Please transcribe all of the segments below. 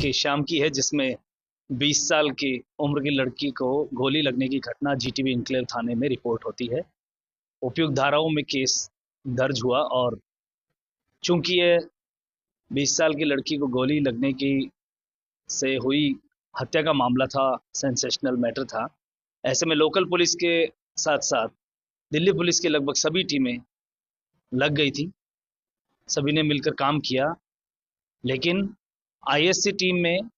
की शाम की है, जिसमें 20 साल की उम्र की लड़की को गोली लगने की घटना जीटीबी इंक्लेव थाने में रिपोर्ट होती है। उपयुक्त धाराओं में केस दर्ज हुआ और चूंकि ये 20 साल की लड़की को गोली लगने की से हुई हत्या का मामला था, सेंसेशनल मैटर था। ऐसे में लोकल पुलिस के साथ साथ दिल्ली पुलिस की लगभग सभी टीमें लग गई थी। सभी ने मिलकर काम किया, लेकिन आईएससी टीम में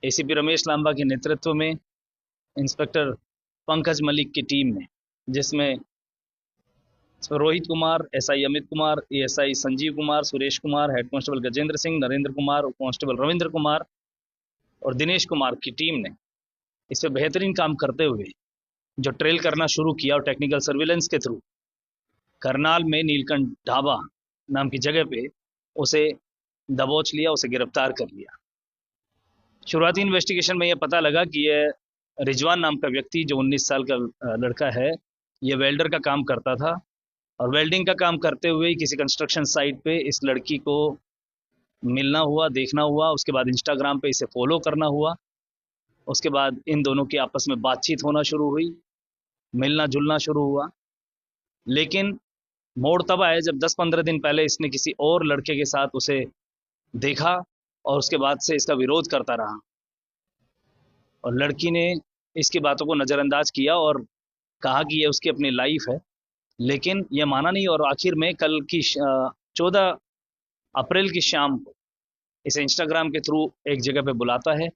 एसीपी रमेश लांबा के नेतृत्व में इंस्पेक्टर पंकज मलिक की टीम में, जिसमें Rohit Kumar, SI Amit Kumar, ASI Sanjeev Kumar, Suresh Kumar, head constable Gajendra Singh, Narendra Kumar, उप कांस्टेबल रविंद्र कुमार और दिनेश कुमार की टीम ने इस पर बेहतरीन काम करते हुए जो ट्रेल करना शुरू किया और टेक्निकल सर्विलेंस के थ्रू करनाल में नीलकंठ ढाबा नाम की जगह पे उसे दबोच लिया, उसे गिरफ्तार कर लिया। शुरुआती इन्वेस्टिगेशन में यह पता लगा कि यह रिजवान नाम का व्यक्ति, जो 19 साल का लड़का है, यह वेल्डर का काम करता था और वेल्डिंग का काम करते हुए किसी कंस्ट्रक्शन साइट पे इस लड़की को मिलना हुआ, देखना हुआ। उसके बाद इंस्टाग्राम पे इसे फॉलो करना हुआ। उसके बाद इन दोनों की आपस में बातचीत होना शुरू हुई, मिलना जुलना शुरू हुआ। लेकिन मोड़ तब आया जब 10-15 दिन पहले इसने किसी और लड़के के साथ उसे देखा और उसके बाद से इसका विरोध करता रहा और लड़की ने इसकी बातों को नज़रअंदाज किया और कहा कि ये उसकी अपनी लाइफ है, लेकिन यह माना नहीं और आखिर में कल की 14 अप्रैल की शाम को इसे इंस्टाग्राम के थ्रू एक जगह पे बुलाता है।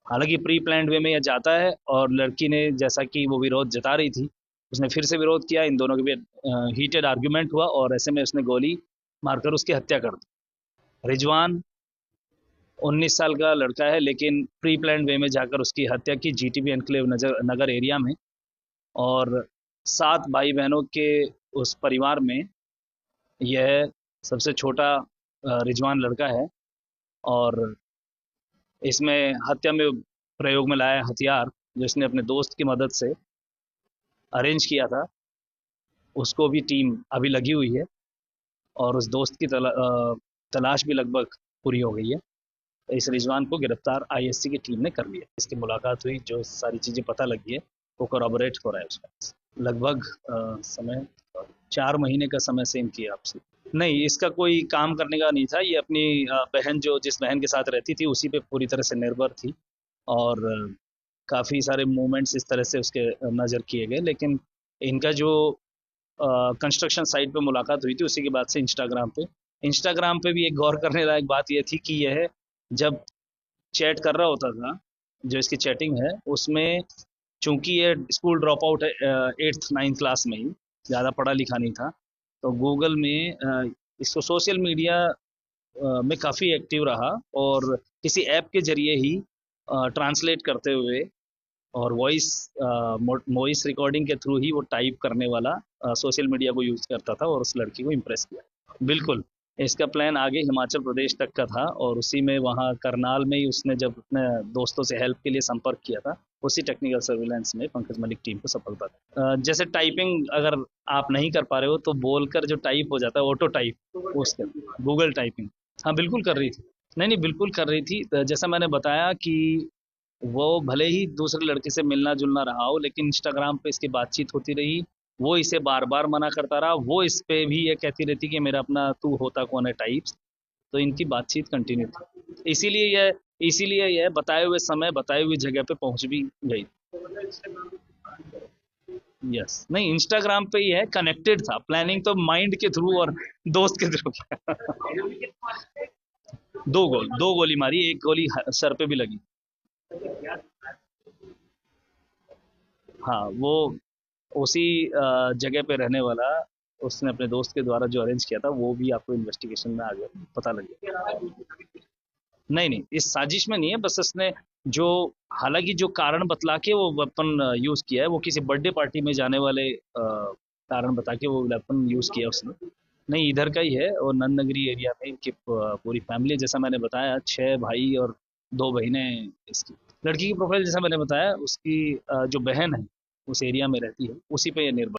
हालांकि प्री प्लान्ड वे में यह जाता है और लड़की ने, जैसा कि वो विरोध जता रही थी, उसने फिर से विरोध किया। इन दोनों के बीच हीटेड आर्ग्यूमेंट हुआ और ऐसे में उसने गोली मारकर उसकी हत्या कर दी। रिजवान 19 साल का लड़का है, लेकिन प्री प्लान्ड वे में जाकर उसकी हत्या की जीटीबी एनक्लेव नगर एरिया में। और 7 भाई बहनों के उस परिवार में यह सबसे छोटा रिजवान लड़का है और इसमें हत्या में प्रयोग में लाया हथियार, जो इसने अपने दोस्त की मदद से अरेंज किया था, उसको भी टीम अभी लगी हुई है और उस दोस्त की तलाश भी लगभग पूरी हो गई है। इस रिजवान को गिरफ्तार आईएससी की टीम ने कर लिया। इसकी मुलाकात हुई, जो सारी चीज़ें पता लगी है वो कोरॉबोरेट हो रहा है उसका। लगभग समय 4 महीने का समय सेम किया आपसे। नहीं, इसका कोई काम करने का नहीं था। ये अपनी बहन, जो जिस बहन के साथ रहती थी, उसी पे पूरी तरह से निर्भर थी और काफ़ी सारे मूवमेंट्स इस तरह से उसके नज़र किए गए। लेकिन इनका जो कंस्ट्रक्शन साइट पे मुलाकात हुई थी, उसी के बाद से इंस्टाग्राम पे भी एक गौर करने लायक बात यह थी कि यह जब चैट कर रहा होता था, जो इसकी चैटिंग है उसमें, चूंकि ये स्कूल ड्रॉप आउट है 8th-9th क्लास में ही, ज़्यादा पढ़ा लिखा नहीं था, तो गूगल में इसको सोशल मीडिया में काफ़ी एक्टिव रहा और किसी ऐप के जरिए ही ट्रांसलेट करते हुए और वॉइस रिकॉर्डिंग के थ्रू ही वो टाइप करने वाला सोशल मीडिया को यूज़ करता था और उस लड़की को इम्प्रेस किया। बिल्कुल, इसका प्लान आगे हिमाचल प्रदेश तक का था और उसी में वहाँ करनाल में ही उसने जब अपने दोस्तों से हेल्प के लिए संपर्क किया था, उसी टेक्निकल सर्विलेंस में पंकज मलिक टीम को सफलता था। जैसे टाइपिंग अगर आप नहीं कर पा रहे हो तो बोलकर जो टाइप हो जाता है, ऑटो टाइप, उसके गूगल टाइपिंग, हाँ बिल्कुल कर रही थी। नहीं, बिल्कुल कर रही थी। जैसा मैंने बताया कि वो भले ही दूसरे लड़के से मिलना जुलना रहा हो, लेकिन इंस्टाग्राम पे इसकी बातचीत होती रही। वो इसे बार बार मना करता रहा, वो इस पे भी ये कहती रहती कि मेरा अपना तू होता कौन है टाइप्स। तो इनकी बातचीत कंटिन्यू थी, इसीलिए यह बताए हुए समय, बताए हुई जगह पे पहुंच भी गई। यस, नहीं, इंस्टाग्राम पे ही है, कनेक्टेड था। प्लानिंग तो माइंड के थ्रू और दोस्त के थ्रू दो गोली मारी, एक गोली सर पे भी लगी। हाँ, वो उसी जगह पे रहने वाला, उसने अपने दोस्त के द्वारा जो अरेंज किया था, वो भी आपको इन्वेस्टिगेशन में आगे पता लगेगा। नहीं, इस साजिश में नहीं है, बस उसने जो, हालांकि जो कारण बतला के वो वेपन यूज किया है, वो किसी बर्थडे पार्टी में जाने वाले कारण बता के वो वेपन यूज किया उसने। नहीं, इधर का ही है और नंदनगरी एरिया में इनकी पूरी फैमिली, जैसा मैंने बताया, 6 भाई और 2 बहनें। इसकी लड़की की प्रोफाइल जैसा मैंने बताया, उसकी जो बहन है उस एरिया में रहती है, उसी पे ये निर्भर